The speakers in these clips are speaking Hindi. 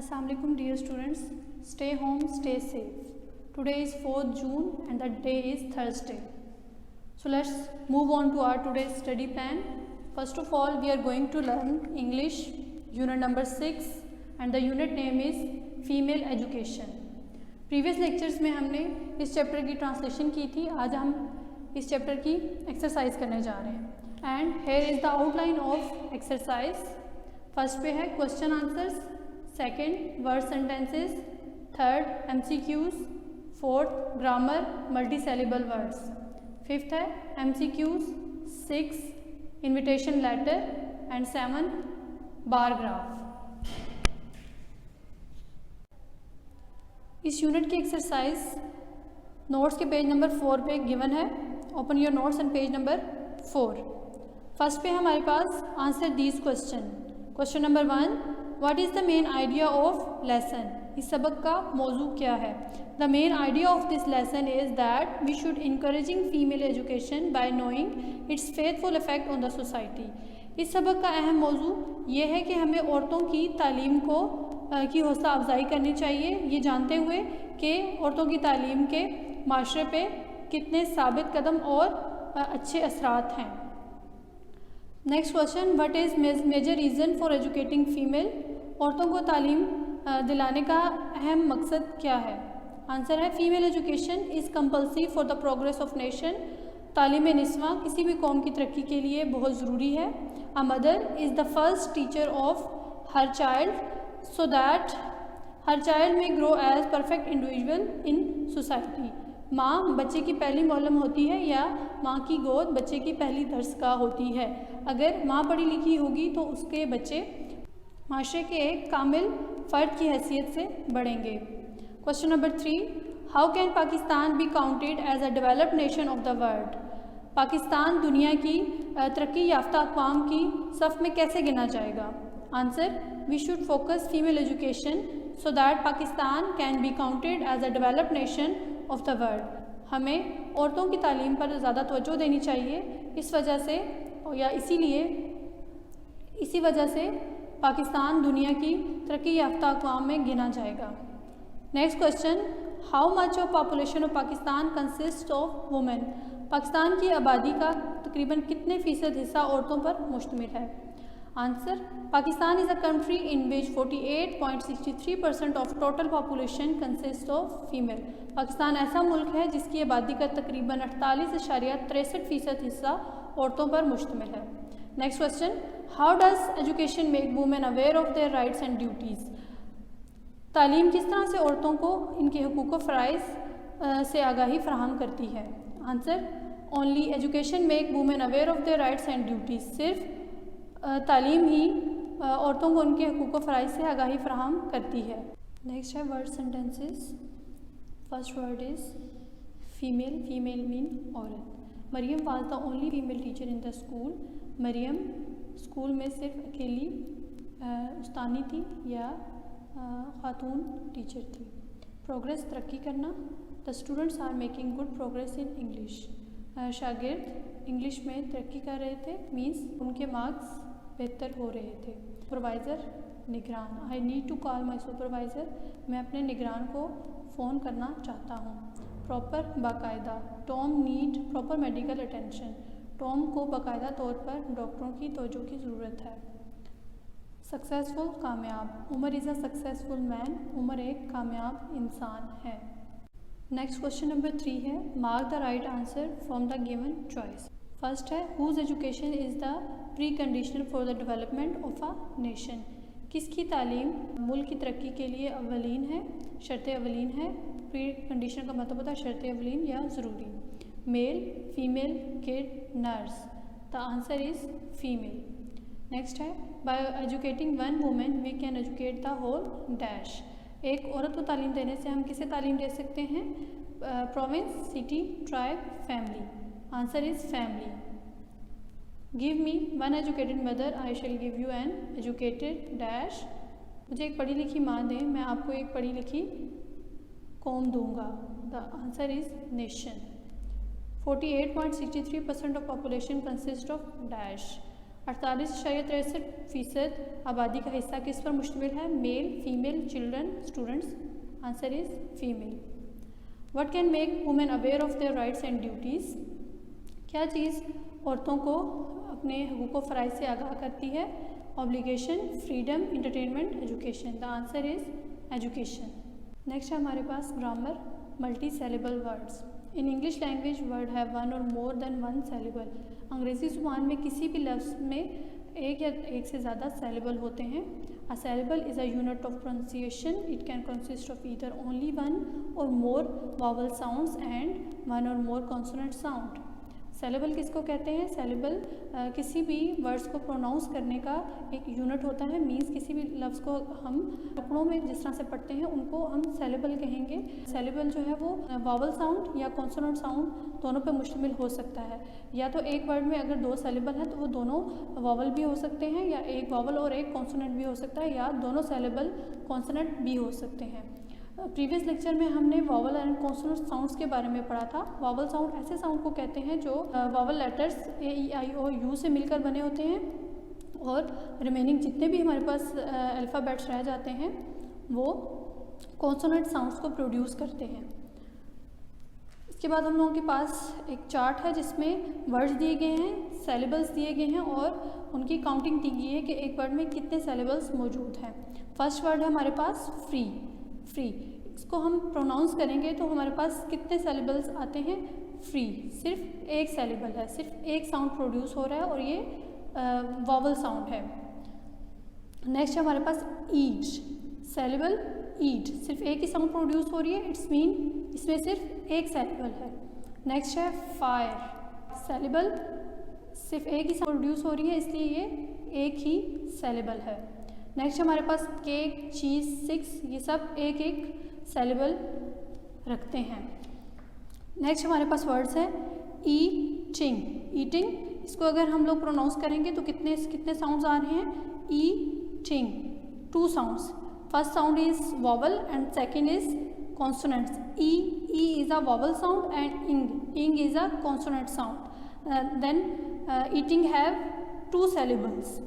Assalamu alaikum dear students, stay home, stay safe. Today is 4th June and the day is Thursday. So let's move on to our today's study plan. First of all, we are going to learn English unit number 6 and the unit name is Female Education. Previous lectures में हमने इस चैप्टर की ट्रांसलेशन की थी. आज हम इस चैप्टर की एक्सरसाइज करने जा रहे हैं. And here is the outline of exercise. First पे है question answers, second word sentences, third MCQs, fourth grammar multi syllable words, fifth है MCQs, six invitation letter and seventh bar graph. इस यूनिट की एक्सरसाइज नोट्स के पेज नंबर 4 पे गिवन है. Open your notes and page number 4. First पे हमारे पास answer these question. Question number 1, what is the main idea of lesson. इस सबक का मौजू क्या है. The main idea of this lesson is that we should encouraging female education by knowing its faithful effect on the society. इस सबक का अहम मौजू ये है कि हमें औरतों की तालीम की हौसला अफजाई करनी चाहिए, ये जानते हुए कि औरतों की तालीम के माशरे पे कितने साबित कदम और अच्छे असरात हैं. Next question, what is major reason for educating female. औरतों को तालीम दिलाने का अहम मकसद क्या है. आंसर है female education is compulsory for the progress of nation. तालीम निस्वां किसी भी कौम की तरक्की के लिए बहुत ज़रूरी है. A mother is the first teacher of her child so that her child may grow as perfect individual in society. माँ बच्चे की पहली मौलम होती है या माँ की गोद बच्चे की पहली दरसगाह होती है. अगर माँ पढ़ी लिखी होगी तो उसके बच्चे माशरे के एक कामिल फ़र्द की हैसियत से बढ़ेंगे. Question number 3, how can Pakistan be counted as a developed nation of the world. Pakistan दुनिया की तरक्की याफ्ता अक़वाम की सफ़ में कैसे गिना जाएगा. Answer, we should focus female education so that Pakistan can be counted as a developed nation of the world. हमें औरतों की तालीम पर ज़्यादा तवज्जो देनी चाहिए. इस वजह से या इसी वजह से पाकिस्तान दुनिया की तरक्की याफ्ता अक़वाम में गिना जाएगा. Next question, how much of population of Pakistan consist of women. Pakistan की आबादी का तकरीबन कितने फ़ीसद हिस्सा औरतों पर मुश्तमिल है. Answer, Pakistan is a country in which 48.63% of total population consist of female. Pakistan ऐसा मुल्क है जिसकी आबादी का तकरीबन 48.63% हिस्सा औरतों पर मुश्तमिल है. Next question, how does education make women aware of their rights and duties. तालीम किस तरह से औरतों को इनके हुकूक व फ़राइज़ से आगाही फराहम करती है. Answer, only education make women aware of their rights and duties. सिर्फ तालीम ही औरतों को उनके हुकूक व फ़राइज़ से आगाही फराहम करती है. नेक्स्ट है word sentences. First word is female. Female mean औरत. Maryam was the only female teacher in the school. Maryam school में सिर्फ अकेली उस्तानी थी या खातून टीचर थी. प्रोग्रेस तरक्की करना. The students are making good progress in English. शागिर्द इंग्लिश में तरक्की कर रहे थे, मीन्स उनके मार्क्स बेहतर हो रहे थे. सुपरवाइज़र निगरान. I need to call my supervisor. मैं अपने निगरान को फ़ोन करना चाहता हूँ. प्रॉपर बाकायदा. Tom need proper medical attention. Tom को बाकायदा तौर पर डॉक्टरों की तवज्जो की ज़रूरत है. सक्सेसफुल कामयाब. Umar is a successful man. Umar एक कामयाब इंसान है. नेक्स्ट क्वेश्चन नंबर 3 है, mark the right answer from the given choice. First है, whose education is the pre conditioner for the development of a nation. किसकी तालीम मुल्क की तरक्की के लिए अवलीन है, शर्त अवलीन है. प्री कंडीशनर का मतलब होता है शर्त अवलीन या ज़रूरी. Male, female, kid, nurse. The answer is female. Next है, by educating one women we can educate the whole dash. एक औरत को तालीम देने से हम किसे तालीम दे सकते हैं. Province, city, tribe, family. Answer is family. Give me one educated mother I shell give you an educated dash. मुझे एक पढ़ी लिखी माँ दें, मैं आपको एक पढ़ी लिखी कौम दूंगा. The answer is nation. 48.63% of population consist of dash. 48.63% आबादी का हिस्सा किस पर मुश्तमिल है? Male, female, children, students. Answer is female. What can make women aware of their rights and duties? क्या चीज़ औरतों को अपने हुकूक व फ़राइज़ से आगाह करती है? Obligation, freedom, entertainment, education. The answer is education. Next है हमारे पास grammar, multi syllable words. In English language word have one or more then one saleable. अंग्रेज़ी ज़ुबान में किसी भी लफ्ज़ में एक या एक से ज़्यादा सेलेबल होते हैं। A syllable is a unit of pronunciation. It can consist of either only one or more vowel sounds and one or more consonant sound. Saleable किसको कहते हैं? सेलेबल किसी भी वर्ड्स को प्रोनाउंस करने का एक यूनिट होता है। मीन्स किसी भी लफ्ज़ को हम टुकड़ों में जिस तरह से पढ़ते हैं उनको हम सेलेबल कहेंगे। सेलेबल जो है वो वावल साउंड या कॉन्सोनेंट साउंड दोनों पे मुश्तमिल हो सकता है। या तो एक वर्ड में अगर दो सेलेबल हैं तो वो दोनों वावल भी हो सकते हैं, या एक वावल और एक कॉन्सोनेंट भी हो सकता है, या दोनों सेलेबल कॉन्सोनेंट भी हो सकते हैं। प्रीवियस लेक्चर में हमने वावल एंड कॉन्सोनेंट साउंड्स के बारे में पढ़ा था। वावल साउंड ऐसे साउंड को कहते हैं जो vowel letters A, E, I, O, U से मिलकर बने होते हैं, और रिमेनिंग जितने भी हमारे पास अल्फ़ाबेट्स रह जाते हैं वो कॉन्सोनेंट साउंड्स को प्रोड्यूस करते हैं। इसके बाद हम लोगों के पास एक चार्ट है जिसमें वर्ड्स दिए गए हैं, सेलेबल्स दिए गए हैं और उनकी काउंटिंग दी गई है कि एक वर्ड में कितने सेलेबल्स मौजूद हैं। फर्स्ट वर्ड है हमारे पास फ्री। फ्री इसको हम प्रोनाउंस करेंगे तो हमारे पास कितने सेलेबल्स आते हैं? फ्री सिर्फ एक सेलेबल है, सिर्फ एक साउंड प्रोड्यूस हो रहा है और ये वावल साउंड है। नेक्स्ट है हमारे पास ईट। सेलेबल ईट, सिर्फ एक ही साउंड प्रोड्यूस हो रही है, इट्स मीन इसमें सिर्फ एक सेलेबल है। नेक्स्ट है फायर। सेलेबल सिर्फ एक ही साउंड प्रोड्यूस हो रही है, इसलिए ये एक ही सेलेबल है। नेक्स्ट हमारे पास केक, चीज़, सिक्स, ये सब एक एक सेलेबल रखते हैं। नेक्स्ट हमारे पास वर्ड्स है ईटिंग। ईटिंग इसको अगर हम लोग प्रोनाउंस करेंगे तो कितने साउंड्स आ रहे हैं? Eating, two sounds. First sound is vowel and second is consonants. E is a vowel sound and ing is a consonant sound. Then eating have two syllables.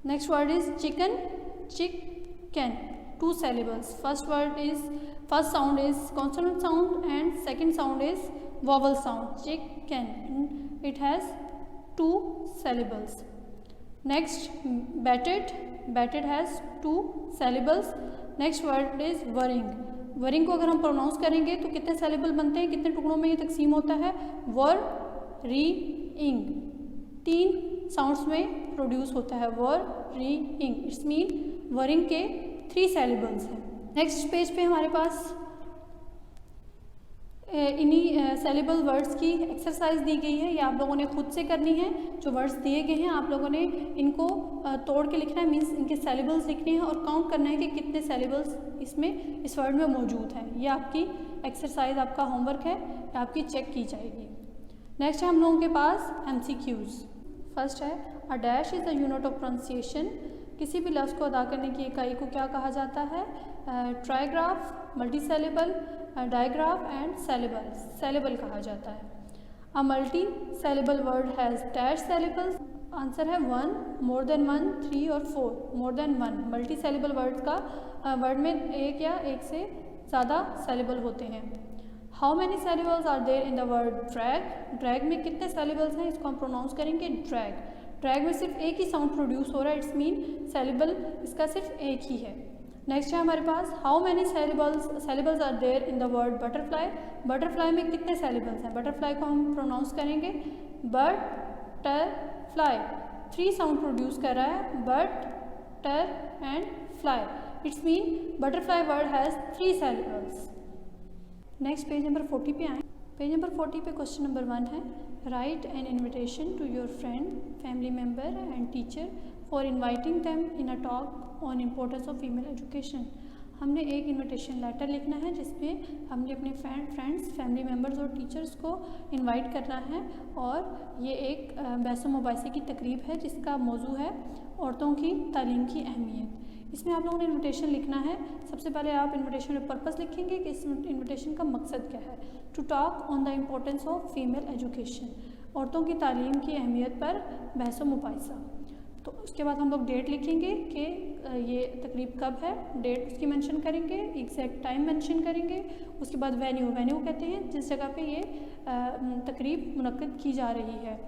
Next word is chicken, chicken, two syllables. First sound is consonant sound and second sound is vowel sound. Chicken, it has two syllables. Next, batted. Batted has two syllables. Next word is whirring. Whirring को अगर हम प्रोनाउंस करेंगे तो कितने syllable बनते हैं, कितने टुकड़ों में ये तकसीम होता है? whirring, तीन साउंड्स में प्रोड्यूस होता है। whirring, इट्स मीन whirring के 3 सेलेबल्स हैं। नेक्स्ट पेज पे हमारे पास इन्हीं सेलेबल वर्ड्स की एक्सरसाइज दी गई है। ये आप लोगों ने खुद से करनी है। जो वर्ड्स दिए गए हैं आप लोगों ने इनको तोड़ के लिखना है, मीन्स इनके सेलेबल्स लिखने हैं और काउंट करना है कि कितने सेलेबल्स इसमें इस वर्ड में मौजूद हैं। ये आपकी एक्सरसाइज, आपका होमवर्क है, आपकी चेक की जाएगी। नेक्स्ट है हम लोगों के पास MCQs। फर्स्ट है a dash is a unit of pronunciation. किसी भी लफ्ज़ को अदा करने की इकाई को क्या कहा जाता है? Trigraph, multi syllable, digraph and syllable. Syllable कहा जाता है। A multi syllable word has dash syllables. Answer है 1, more than 1, 3 or 4। More than 1 multi syllable word का वर्ड में एक या एक से ज़्यादा सेलेबल होते हैं। How many syllables are there in the word drag. Drag में कितने सेलेबल्स हैं? इसको हम प्रोनाउंस करेंगे ड्रैग। ड्रैग में सिर्फ एक ही साउंड प्रोड्यूस हो रहा है, इट्स मीन सेलेबल इसका सिर्फ एक ही है। नेक्स्ट है हमारे पास how many syllables are there in the word butterfly. Butterfly में कितने सेलेबल्स हैं? बटरफ्लाई को हम प्रोनाउंस करेंगे बटरफ्लाई। 3 साउंड प्रोड्यूस कर रहा है, butter and fly, it's mean butterfly word has 3 syllables. Next page number 40 पे आए। पेज नंबर 40 पे क्वेश्चन नंबर 1 है write an invitation to your friend, family member and teacher for inviting them in a talk on importance of female education. हमने एक इन्विटेशन लेटर लिखना है जिसमें हमने अपने फ्रेंड्स, फैमिली मेम्बर्स और टीचर्स को इनवाइट करना है, और ये एक बहस मुबाहिसे की तकरीब है जिसका मौजू है औरतों की तालीम की अहमियत। इसमें आप लोगों ने इन्विटेशन लिखना है। सबसे पहले आप इन्विटेशन में पर्पस लिखेंगे कि इस इन्विटेशन का मकसद क्या है। To talk on the importance of female education. औरतों की तालीम की अहमियत पर बहस व मुबाहिसा। तो उसके बाद हम लोग डेट लिखेंगे कि ये तकरीब कब है, डेट उसकी मेंशन करेंगे, एग्जैक्ट टाइम मेंशन करेंगे। उसके बाद वेन्यू कहते हैं जिस जगह पे ये तकरीब मुनक्किद की जा रही है,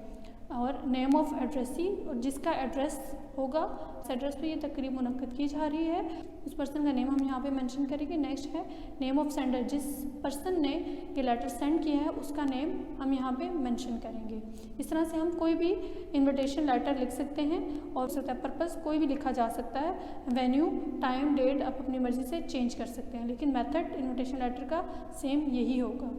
और नेम ऑफ एड्रेसी, और जिसका एड्रेस होगा उस एड्रेस पे ये तकरीब मुनक्किद की जा रही है, उस पर्सन का नेम हम यहाँ पे मेंशन करेंगे। नेक्स्ट है नेम ऑफ सेंडर, जिस पर्सन ने ये लेटर सेंड किया है उसका नेम हम यहाँ पे मेंशन करेंगे। इस तरह से हम कोई भी इनविटेशन लेटर लिख सकते हैं, और उसका पर्पज़ कोई भी लिखा जा सकता है। वेन्यू, टाइम, डेट आप अपनी मर्ज़ी से चेंज कर सकते हैं, लेकिन मेथड इन्विटेशन लेटर का सेम यही होगा।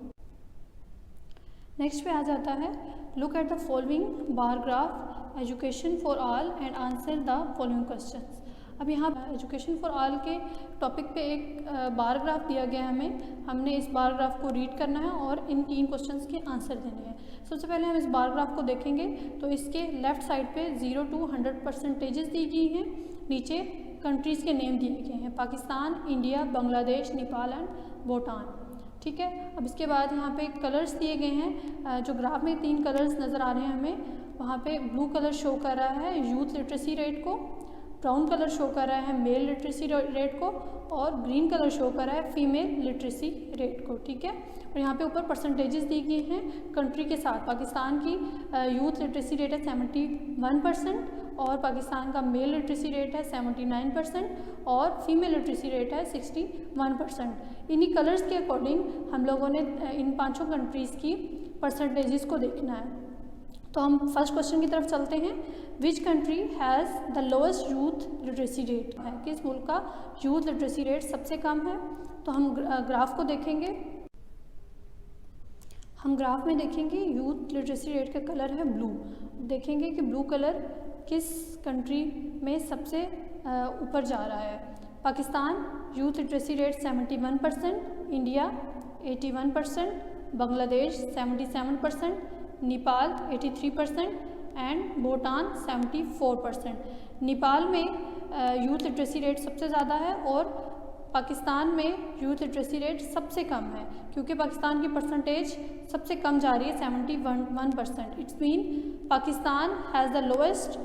नेक्स्ट पे आ जाता है look at the following bar graph education for all and answer the following questions. अब यहाँ एजुकेशन फॉर ऑल के टॉपिक पे एक बार ग्राफ दिया गया है हमने इस बार ग्राफ को रीड करना है और इन 3 क्वेश्चंस के आंसर देने हैं। सबसे पहले हम इस बार ग्राफ को देखेंगे तो इसके लेफ़्ट साइड पे 0 to 100% दी गई हैं। नीचे कंट्रीज़ के नेम दिए गए हैं, पाकिस्तान, इंडिया, बांग्लादेश, नेपाल एंड भूटान। ठीक है, अब इसके बाद यहाँ पे कलर्स दिए गए हैं। जो ग्राफ में 3 कलर्स नज़र आ रहे हैं हमें, वहाँ पे ब्लू कलर शो कर रहा है यूथ लिटरेसी रेट को, ब्राउन कलर शो कर रहा है मेल लिटरेसी रेट को, और ग्रीन कलर शो कर रहा है फीमेल लिटरेसी रेट को। ठीक है, और यहाँ पे ऊपर परसेंटेजेस दी गई हैं कंट्री के साथ। पाकिस्तान की यूथ लिटरेसी रेट है 71%, और पाकिस्तान का मेल लिटरेसी रेट है 79%, और फीमेल लिटरेसी रेट है 61%। इन्हीं कलर्स के अकॉर्डिंग हम लोगों ने इन 5 कंट्रीज़ की परसेंटेजेस को देखना है। तो हम फर्स्ट क्वेश्चन की तरफ चलते हैं। विच country has the lowest youth literacy rate है, किस मुल्क का यूथ लिटरेसी रेट सबसे कम है। तो हम ग्राफ को देखेंगे, हम ग्राफ में देखेंगे यूथ लिटरेसी रेट का कलर है ब्लू। देखेंगे कि ब्लू कलर किस कंट्री में सबसे ऊपर जा रहा है। Pakistan youth literacy rate 71%, India 81%, Bangladesh 77%, Nepal 83% and Bhutan 74%। Nepal में यूथ लिटरेसी रेट सबसे ज़्यादा है, और पाकिस्तान में यूथ लिटरेसी रेट सबसे कम है, क्योंकि पाकिस्तान की परसेंटेज सबसे कम जा रही है 71%। It's mean Pakistan has the lowest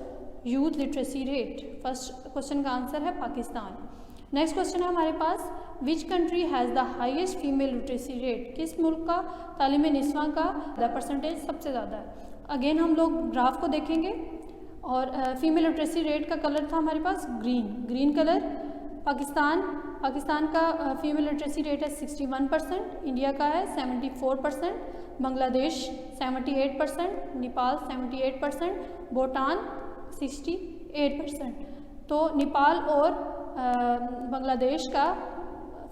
youth literacy rate. First question का आंसर है पाकिस्तान। नेक्स्ट क्वेश्चन है हमारे पास, which country has the highest female literacy rate, किस मुल्क का तालीम निस्वां का परसेंटेज सबसे ज़्यादा है। अगेन हम लोग ग्राफ को देखेंगे, और फीमेल लिटरेसी रेट का कलर था हमारे पास ग्रीन कलर। पाकिस्तान का फीमेल लिटरेसी रेट है 61%, इंडिया का है 74%, बांग्लादेश 78%, नेपाल 78%, भूटान 68%। तो नेपाल और बांग्लादेश का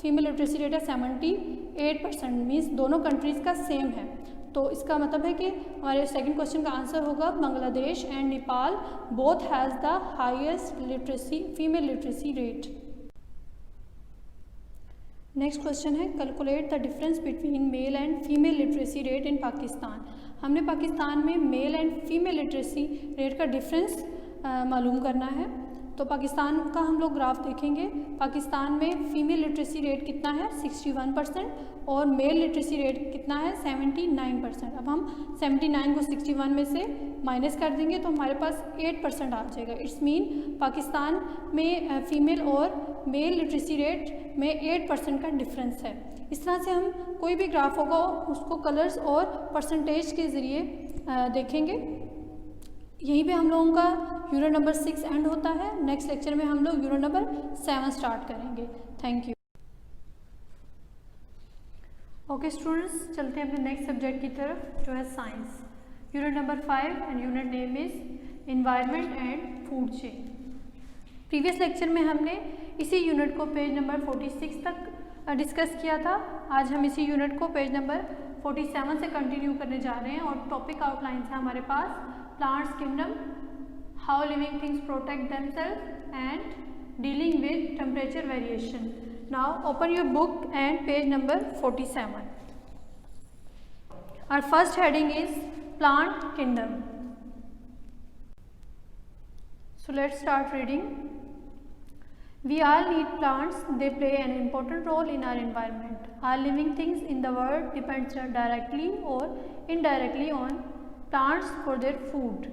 फीमेल लिटरेसी रेट है 78%, मीन्स दोनों कंट्रीज़ का सेम है। तो इसका मतलब है कि हमारे सेकंड क्वेश्चन का आंसर होगा Bangladesh and Nepal both has the highest literacy female literacy rate. Next question है, calculate the difference between male and female literacy rate in Pakistan. हमने पाकिस्तान में male and female literacy rate का डिफरेंस मालूम करना है। तो पाकिस्तान का हम लोग ग्राफ देखेंगे। पाकिस्तान में फीमेल लिटरेसी रेट कितना है 61%, और मेल लिटरेसी रेट कितना है 79%। अब हम 79 को 61 में से माइनस कर देंगे तो हमारे पास 8% आ जाएगा। इट्स मीन पाकिस्तान में फीमेल और मेल लिटरेसी रेट में 8% का डिफरेंस है। इस तरह से हम कोई भी ग्राफ होगा उसको कलर्स और परसेंटेज के ज़रिए देखेंगे। यहीं पे हम लोगों का यूनिट नंबर 6 एंड होता है। नेक्स्ट लेक्चर में हम लोग यूनिट नंबर 7 स्टार्ट करेंगे। Thank you. ओके स्टूडेंट्स, चलते हैं अपने नेक्स्ट सब्जेक्ट की तरफ जो है science. Unit number 5 and unit name is environment and food chain. Previous lecture में हमने इसी यूनिट को पेज नंबर 46 तक डिस्कस किया था। आज हम इसी यूनिट को पेज नंबर 47 से कंटिन्यू करने जा रहे हैं, और टॉपिक आउटलाइन है हमारे पास plants kingdom, how living things protect themselves and dealing with temperature variation. Now open your book and page number 47. Our first heading is plant kingdom. So let's start reading. We all need plants. They play an important role in our environment. All living things in the world depends directly or indirectly on plants for their food.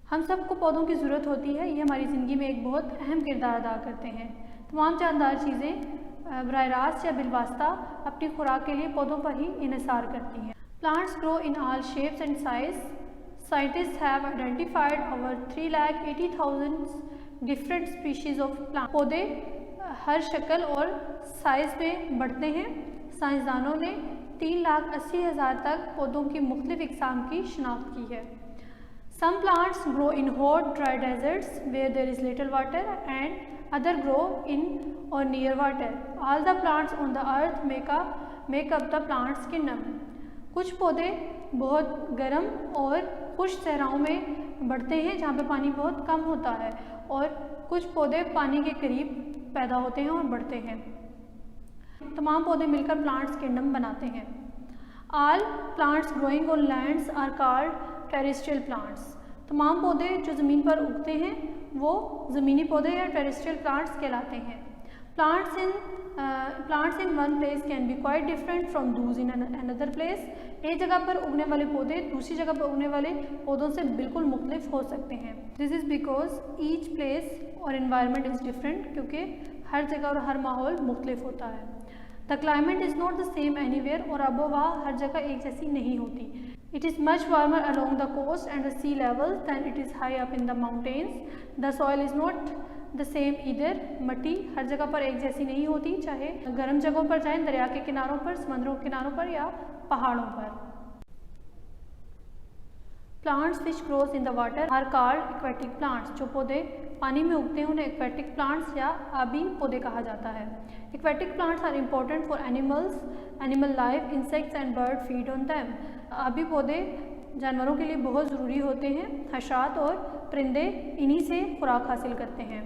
हम सबको पौधों की ज़रूरत होती है, ये हमारी ज़िंदगी में एक बहुत अहम किरदार अदा करते हैं। तमाम जानदार चीज़ें बराह रास्त या बिलवास्ता अपनी खुराक के लिए पौधों पर ही इन्हिसार करती हैं। Plants grow in all shapes and size. Scientist have identified over 3,80,000 different species of plant. पौधे हर शक्ल और साइज़ में बढ़ते हैं। साइंसदानों ने 3,80,000 तक पौधों की मुख्तलिफ इक़साम की शिनाख्त की है। Some plants grow in hot, dry deserts where there is little water, and other grow in or near water. All the plants on the earth make up the plant's kingdom. कुछ पौधे बहुत गर्म और खुश्क सहराओं में बढ़ते हैं जहाँ पे पानी बहुत कम होता है, और कुछ पौधे पानी के करीब पैदा होते हैं और बढ़ते हैं। तमाम पौधे मिलकर प्लांट्स किंगडम बनाते हैं। All plants growing on lands are called terrestrial plants. तमाम पौधे जो ज़मीन पर उगते हैं वो ज़मीनी पौधे या टेरेस्ट्रियल प्लांट्स कहलाते हैं। Plants in one place can be quite different from Dooj in another place. एक जगह पर उगने वाले पौधे दूसरी जगह पर उगने वाले पौधों से बिल्कुल मुख्तलिफ हो सकते हैं। This is because each place और इन्वायरमेंट इज़ डिफरेंट, क्योंकि हर जगह और हर माहौल मुख्तलिफ होता है। The climate is not the same anywhere, और आबोहवा हर जगह एक जैसी नहीं होती। It is much warmer along the coast and the sea levels than it is high up in the mountains. The soil is not the same either. मट्टी हर जगह पर एक जैसी नहीं होती, चाहे गर्म जगहों पर जाएं, दरिया के किनारों पर, समंदरों के किनारों पर या पहाड़ों पर। Plants which grows in the water are called aquatic plants. जो पौधे पानी में उगते हैं उन्हें एक्वेटिक प्लांट्स या आबी पौधे कहा जाता है। Aquatic plants are important for animal life, insects and bird feed on them. आबी पौधे जानवरों के लिए बहुत ज़रूरी होते हैं, हशरात और परिंदे इन्हीं से खुराक हासिल करते हैं।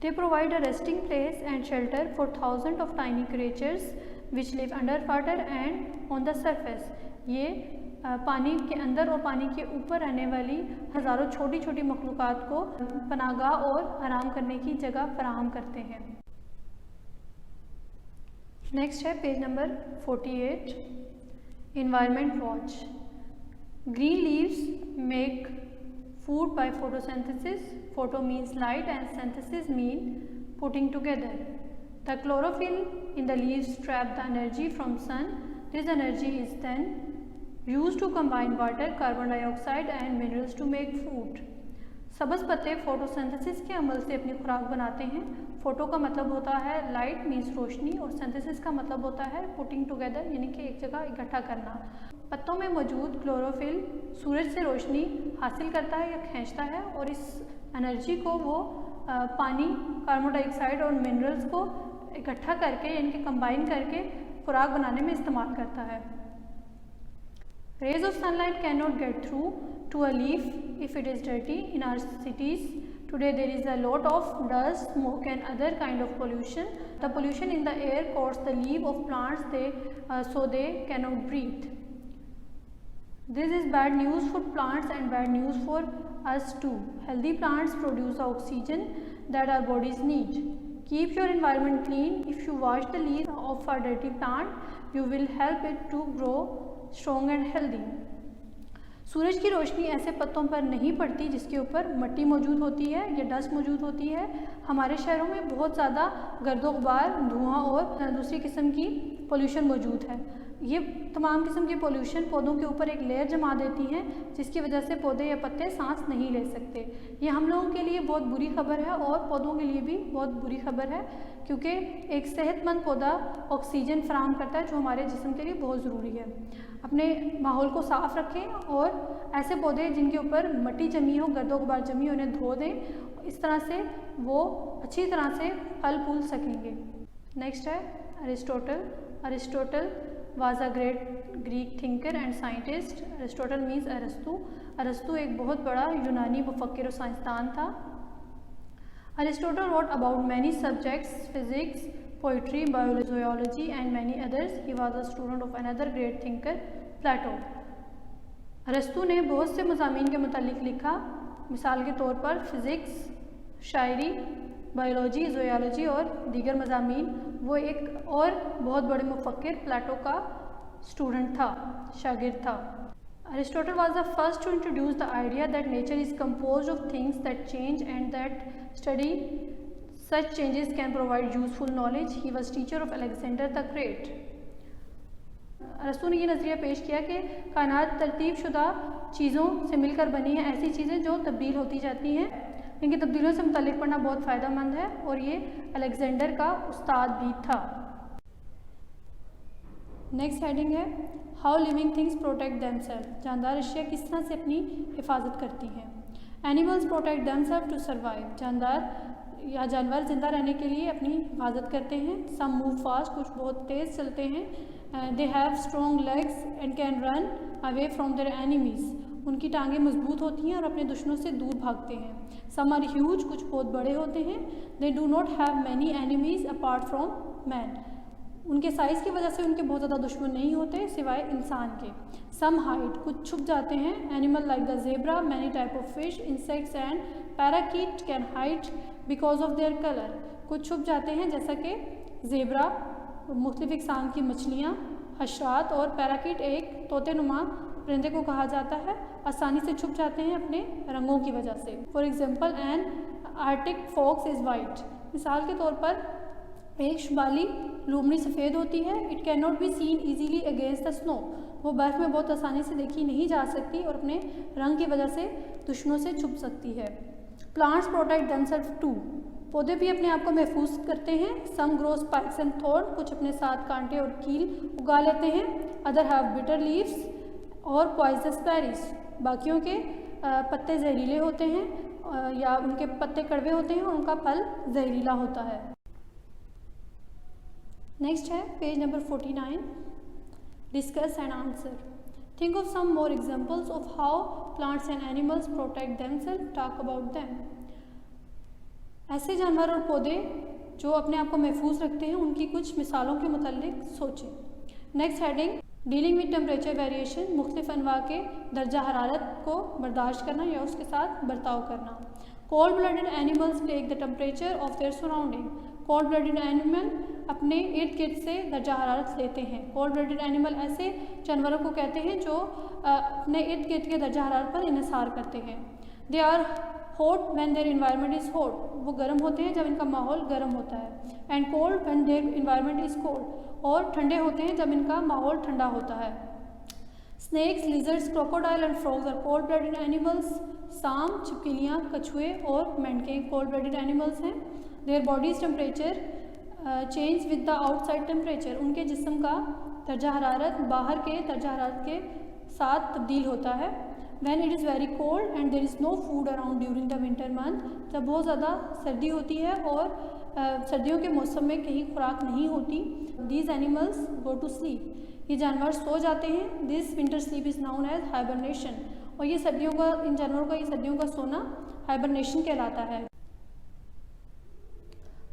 They provide a resting place and shelter for thousand of tiny creatures which live under water and on the surface. ये पानी के अंदर और पानी के ऊपर रहने वाली हज़ारों छोटी छोटी मखलूक़ात को पनाहगाह और आराम करने की जगह फराहम करते हैं। नेक्स्ट है page number 48, environment watch. Green leaves make food by photosynthesis. Photo means light and synthesis mean putting together. The chlorophyll in the leaves trap the energy from sun. This energy is then used to combine water, carbon dioxide and minerals to make food. सब्ज़ पत्ते फोटोसिंथेसिस के अमल से अपनी खुराक बनाते हैं। फोटो का मतलब होता है लाइट मीन्स रोशनी, और सिंथेसिस का मतलब होता है पुटिंग टुगेदर यानी कि एक जगह इकट्ठा करना। पत्तों में मौजूद क्लोरोफिल सूरज से रोशनी हासिल करता है या खींचता है, और इस एनर्जी को वो पानी, कार्बन डाइऑक्साइड और मिनरल्स को इकट्ठा करके यानी कि कंबाइन करके खुराक बनाने में इस्तेमाल करता है। Rays of sunlight cannot get through to a leaf if it is dirty. In our cities today there is a lot of dust, smoke and other kind of pollution. The pollution in the air coats the leaf of plants so they cannot breathe. This is bad news for plants and bad news for us too. Healthy plants produce the oxygen that our bodies need. Keep your environment clean. If you wash the leaves of a dirty plant, you will help it to grow strong and healthy. सूरज की रोशनी ऐसे पत्तों पर नहीं पड़ती जिसके ऊपर मिट्टी मौजूद होती है या डस्ट मौजूद होती है। हमारे शहरों में बहुत ज़्यादा गर्दो गुबार, धुआं और दूसरी किस्म की पोल्यूशन मौजूद है। ये तमाम किस्म की पोल्यूशन पौधों के ऊपर एक लेयर जमा देती हैं, जिसकी वजह से पौधे या पत्ते सांस नहीं ले सकते। ये हम लोगों के लिए बहुत बुरी खबर है और पौधों के लिए भी बहुत बुरी खबर है, क्योंकि एक सेहतमंद पौधा ऑक्सीजन फराहम करता है जो हमारे जिस्म के लिए बहुत ज़रूरी है। अपने माहौल को साफ़ रखें और ऐसे पौधे जिनके ऊपर मिट्टी जमी हो, गर्दो गुबार जमी हो, उन्हें धो दें। इस तरह से वो अच्छी तरह से फल फूल सकेंगे। नेक्स्ट है Aristotle. Aristotle was a great Greek thinker and scientist. Aristotle means अरस्तु। अरस्तु एक बहुत बड़ा यूनानी मुफक्किर और साइंसदान था। Aristotle wrote about many subjects, physics, poetry, biology, zoology and many others. He was a student of another great thinker, Plato. अरस्तु ने बहुत से मज़ामीन के मुतालिक लिखा, मिसाल के तौर पर फ़िज़िक्स, शायरी, बायोलॉजी, ज़ोयालॉजी और दीगर मज़ामीन। वो एक और बहुत बड़े मुफक्किर प्लाटो का स्टूडेंट था, शागिर्द था। Aristotle was the first to introduce the idea that nature is composed of things that change and that study such changes can provide useful knowledge. He was teacher of Alexander the Great. अरस्तू ने ये नज़रिया पेश किया कि कायनात तरतीब शुदा चीज़ों से मिलकर बनी है, ऐसी चीज़ें जो तब्दील होती जाती हैं। इनकी तब्दीलियों से मुताल्लिक़ पढ़ना बहुत फ़ायदेमंद है और ये अलेक्जेंडर का उस्ताद भी था। नेक्स्ट हेडिंग है how living things protect themselves. जानदार अशिया किस तरह से अपनी हिफाजत करती हैं। Animals protect themselves to survive. जानवर जिंदा रहने के लिए अपनी हिफाजत करते हैं। सम मूव फास्ट, कुछ बहुत तेज़ चलते हैं। They have strong legs and can run away from their enemies. उनकी टांगें मजबूत होती हैं और अपने दुश्मनों से दूर भागते हैं। सम आर ह्यूज, कुछ बहुत बड़े होते हैं। They do not have many enemies apart from man. उनके साइज़ की वजह से उनके बहुत ज़्यादा दुश्मन नहीं होते सिवाय इंसान के। सम हाइड, कुछ छुप जाते हैं। Animal like the zebra, many type of fish, insects and parakeet can hide because of their colour. कुछ छुप जाते हैं जैसा कि जेब्रा, मुख्तलिफ इक़साम की मछलियाँ, हशरात और पैराकीट एक तोतेनुमा परिंदे को कहा जाता है, आसानी से छुप जाते हैं अपने रंगों की वजह से। For example an arctic fox is white. मिसाल के तौर पर एक शुमाली लोमड़ी सफ़ेद होती है। It can not be seen easily against the snow. वो बर्फ़ में बहुत आसानी से देखी नहीं जा सकती और अपने रंग की वजह से दुश्मनों से छुप सकती है। Plants protect themselves too. पौधे भी अपने आप को महफूज करते हैं। Some grow spikes and thorn, कुछ अपने साथ कांटे और कील उगा लेते हैं। अदर हैव बिटर लीव्स और पॉइजनस बेरीज। बाकियों के पत्ते जहरीले होते हैं या उनके पत्ते कड़वे होते हैं और उनका फल जहरीला होता है। नेक्स्ट है page number 49, discuss and answer. Think of some more examples of how plants and animals protect themselves, talk about them. ऐसे जानवर और पौधे जो अपने आप को महफूज रखते हैं उनकी कुछ मिसालों के मुताल्लिक सोचें। Next heading dealing with temperature variation. मुख्तलिफ अनवा के दर्जा हरारत को बर्दाश्त करना या उसके साथ बर्ताव करना। Cold blooded animals take the temperature of their surrounding. Cold blooded animal अपने इर्द गिर्द से दर्जा हरारत लेते हैं। कोल्ड ब्लडेड एनिमल ऐसे जानवरों को कहते हैं जो अपने इर्द गिर्द के दर्जा हरारत पर इन्हिसार करते हैं। They are hot when their environment is hot. वो गर्म होते हैं जब इनका माहौल गर्म होता है। And cold when their environment is cold. और ठंडे होते हैं जब इनका माहौल ठंडा होता है। Snakes, lizards, crocodile and frogs are cold blooded animals. सांप, छिपकलियाँ, कछुए और मेंढकें कोल्ड ब्लडेड एनिमल्स हैं। Their bodies temperature change with the outside temperature. उनके जिस्म का दर्जा हरारत बाहर के दर्जा हरारत के साथ तब्दील होता है। When it is very cold and there is no food around during the winter month, जब बहुत ज़्यादा सर्दी होती है और सर्दियों के मौसम में कहीं खुराक नहीं होती, these animals go to sleep। ये जानवर सो जाते हैं। This winter sleep is known as hibernation। और ये सर्दियों का, इन जानवरों का ये सर्दियों का सोना hibernation कहलाता है।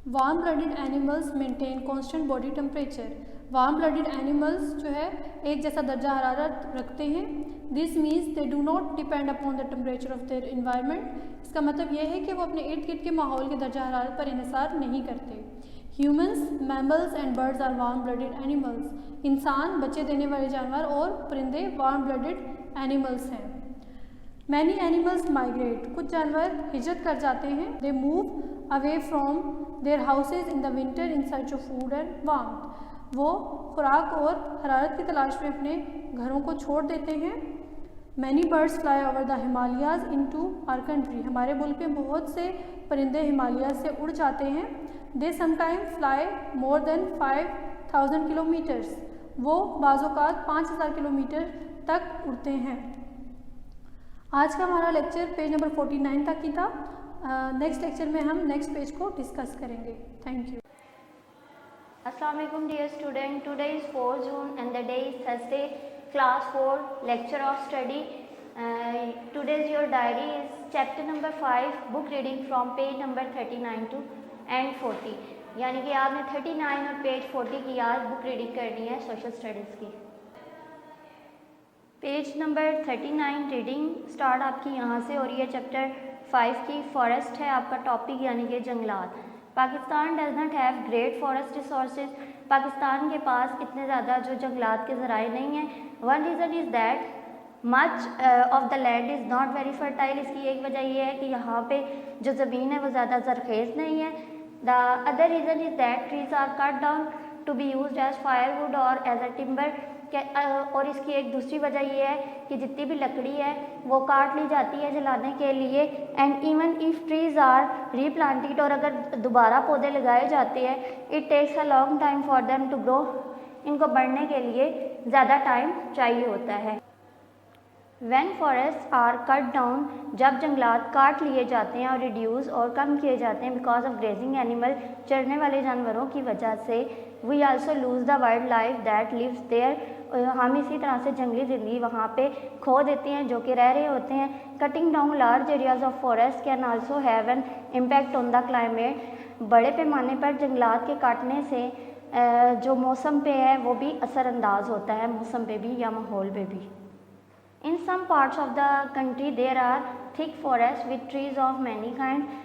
Warm blooded animals maintain constant body temperature. Warm blooded animals जो है एक जैसा दर्जा हरारत रखते हैं। This means they do not depend upon the temperature of their environment. इसका मतलब यह है कि वो अपने इर्द गिर्द के माहौल के दर्जा हरारत पर इन्हिसार नहीं करते। Humans, mammals and birds are warm blooded animals. इंसान, बच्चे देने वाले जानवर और परिंदे वार्म ब्लडेड एनिमल्स हैं। Many animals migrate. कुछ जानवर हिजरत कर जाते हैं। They move away from their houses in the winter in search of food and warmth. वो खुराक और हरारत की तलाश में अपने घरों को छोड़ देते हैं। Many birds fly over the Himalayas into our country. हमारे मुल्क में बहुत से परिंदे हिमालय से उड़ जाते हैं। They sometime fly more than 5000 kilometres. वो बाज़-औक़ात 5000 किलोमीटर तक उड़ते हैं। आज का हमारा लेक्चर पेज नंबर 49 तक ही था। नेक्स्ट लेक्चर में हम नेक्स्ट पेज को डिस्कस करेंगे। Thank you. Assalamu alaikum dear student. Today is 4 June and the day is Thursday, class 4, lecture of study. Today's your diary is chapter number 5, book reading from page number 39 to and 40. यानी कि आपने 39 और पेज 40 की आज बुक रीडिंग करनी है सोशल स्टडीज़ की। पेज नंबर 39 रीडिंग स्टार्ट आपकी यहाँ से और ये चैप्टर 5 की फॉरेस्ट है आपका टॉपिक, यानी कि जंगलात। Pakistan does not have great forest resources. Pakistan के पास इतने ज़्यादा जो जंगलात के ज़राए नहीं हैं। One reason is that much of the land is not very fertile. इसकी एक वजह यह है कि यहाँ पे जो ज़मीन है वो ज़्यादा ज़रखेज़ नहीं है। The other reason is that trees are cut down to be used as firewood और एज अ टिम्बर। और इसकी एक दूसरी वजह यह है कि जितनी भी लकड़ी है वो काट ली जाती है जलाने के लिए। And even if trees are replanted, और अगर दोबारा पौधे लगाए जाते हैं, it takes a long time for them to grow. इनको बढ़ने के लिए ज़्यादा टाइम चाहिए होता है। When forests are cut down, जब जंगलात काट लिए जाते हैं और रिड्यूस और कम किए जाते हैं बिकॉज ऑफ ग्रेजिंग एनिमल, चरने वाले जानवरों की वजह से, we also lose the wild life that lives there. हम इसी तरह से जंगली ज़िंदगी वहाँ पे खो देते हैं जो कि रह रहे होते हैं। Cutting down large areas of forest can also have an impact on the climate. बड़े पैमाने पर जंगलात के काटने से जो मौसम पे है वो भी असरअंदाज होता है, मौसम पे भी या माहौल पे भी। In some parts of the country there are thick forests with trees of many kind।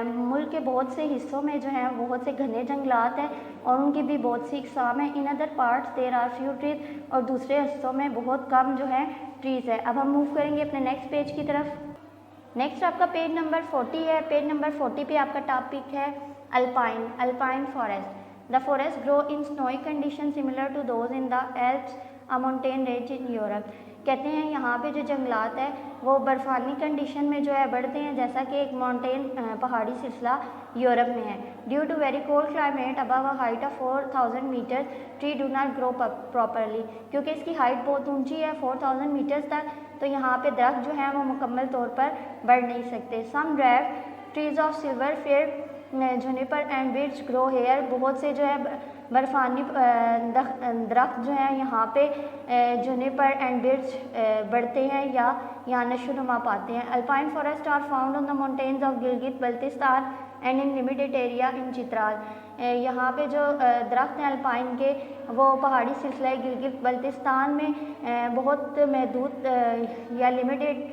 मुल्क के बहुत से हिस्सों में जो है बहुत से घने जंगलात हैं और उनकी भी बहुत सी इकसाम है। In other parts there are few trees, और दूसरे हिस्सों में बहुत कम जो है ट्रीज़ है। अब हम मूव करेंगे अपने नेक्स्ट पेज की तरफ। नेक्स्ट आपका पेज नंबर 40 है। पेज नंबर 40 पे आपका टॉपिक है alpine forest. The forest grow in snowy condition similar to those in the Alps, a mountain range in Europe. कहते हैं यहाँ पे जो जंगलात है वो बर्फानी कंडीशन में जो है बढ़ते हैं, जैसा कि एक माउंटेन पहाड़ी सिलसिला यूरोप में है। Due to very cold climate above a height of 4000 metre, tree do not grow properly. क्योंकि इसकी हाइट बहुत ऊंची है 4000 मीटर्स तक, तो यहाँ पे दरख्त जो है वो मुकम्मल तौर पर बढ़ नहीं सकते। Some drag trees of silver fir, juniper and birch grow here. बहुत से जो है बर्फानी दरख्त जो है यहाँ पे जुनिपर एंड बिर्च बढ़ते हैं या यहाँ नशोनुमा पाते हैं। Alpine forest are found on the mountains of Gilgit Baltistan and in limited area in Chitral. यहाँ पे जो दरख्त हैं अल्पाइन के वो पहाड़ी सिलसिला गिलगित बल्तिस्तान में बहुत महदूद या लिमिटेड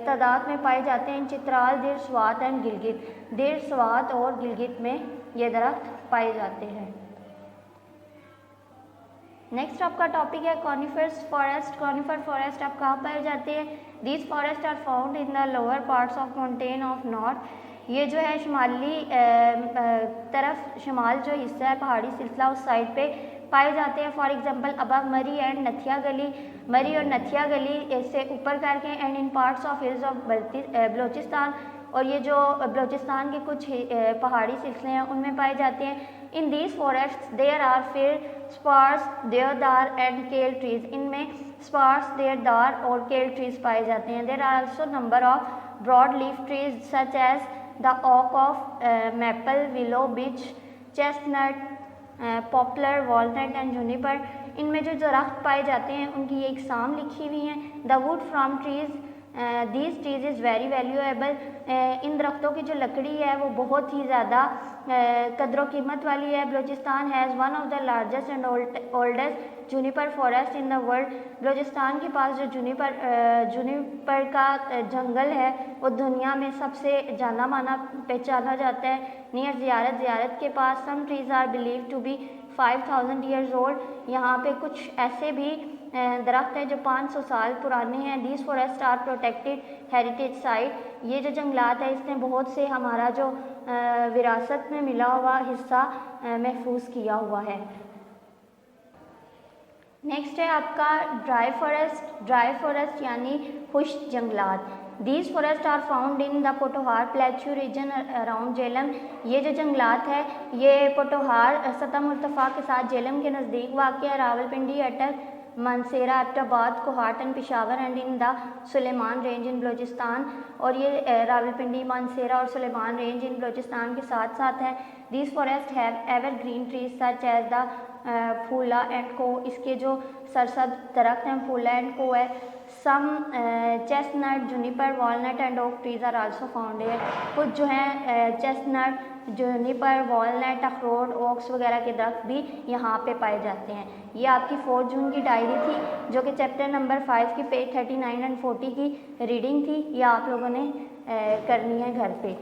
तादाद में पाए जाते हैं। इन चित्राल, देर स्वात एंड गिलगित, देर स्वात और गिलगित में ये दरख्त पाए जाते हैं। नेक्स्ट आपका टॉपिक है कॉनिफरस फॉरेस्ट। कॉनिफर फॉरेस्ट आप कहाँ पाए जाते हैं? These forest are found in the lower parts of mountain of north. ये जो है शुमाली तरफ, शुमाल जो हिस्सा है पहाड़ी सिलसिला उस साइड पे पाए जाते हैं। फॉर एग्जांपल अबव मरी एंड नथिया गली, मरी और नथिया गली से ऊपर करके, and in parts of hills of Balochistan, और ये जो बलोचिस्तान के कुछ पहाड़ी सिलसिले हैं उनमें पाए जाते हैं। In these forest there are fir spruce, deodar and kail trees. इनमें स्पार्स, देवदार और केल ट्रीज पाए जाते हैं। There are also number of broad leaf trees such as the oak of maple, willow, beech, chestnut, poplar, walnut and juniper. इनमें जो दरख्त पाए जाते हैं उनकी एक साम लिखी हुई हैं। The wood from trees these trees is very valuable. इन दरख्तों की जो लकड़ी है वो बहुत ही ज़्यादा कदर कीमत वाली है। Balochistan has one of the largest and oldest Juniper forest in the world. Balochistan के पास जो जूनिपर का जंगल है वो दुनिया में सबसे जाना माना पहचाना जाता है। नियर ज़ियारत के पास some trees are believe to be 5000 years old. यहाँ पे कुछ ऐसे भी दरख्त हैं जो 500 साल पुराने हैं। These forest are protected heritage site. ये जो जंगलात है इसने बहुत से हमारा जो विरासत में मिला हुआ हिस्सा महफूज किया हुआ है। नेक्स्ट है आपका ड्राई फॉरेस्ट। ड्राई फॉरेस्ट यानी खुश्क जंगलात। These forest are found in the Potohar plateau region around Jhelum. ये जो जंगलात है ये पोटोहार सतह मुर्तफ़ा के साथ जेलम के नज़दीक वाक़ है। रावलपिंडी, अटक, मानसेरा, एबटाबाद, कोहाटन, Peshawar and in the Sulaiman range in Balochistan. और ये रावलपिंडी, मानसेरा और सुलेमान रेंज इन बलूचिस्तान के साथ साथ है। These forest have evergreen trees such as the फूला एंड को। इसके जो सरसब्ज दरख्त हैं फूला एंड को है। Some chestnut, juniper, walnut and oak trees are also found है। कुछ जो हैं चेस्टनट, जूनिपर, वॉलनट, अखरोट, ओक्स वगैरह के दरख्त भी यहाँ पे पाए जाते हैं। ये आपकी 4 जून की डायरी थी जो कि चैप्टर नंबर 5 की पेज 39 एंड 40 की रीडिंग थी। ये आप लोगों ने करनी है घर पे।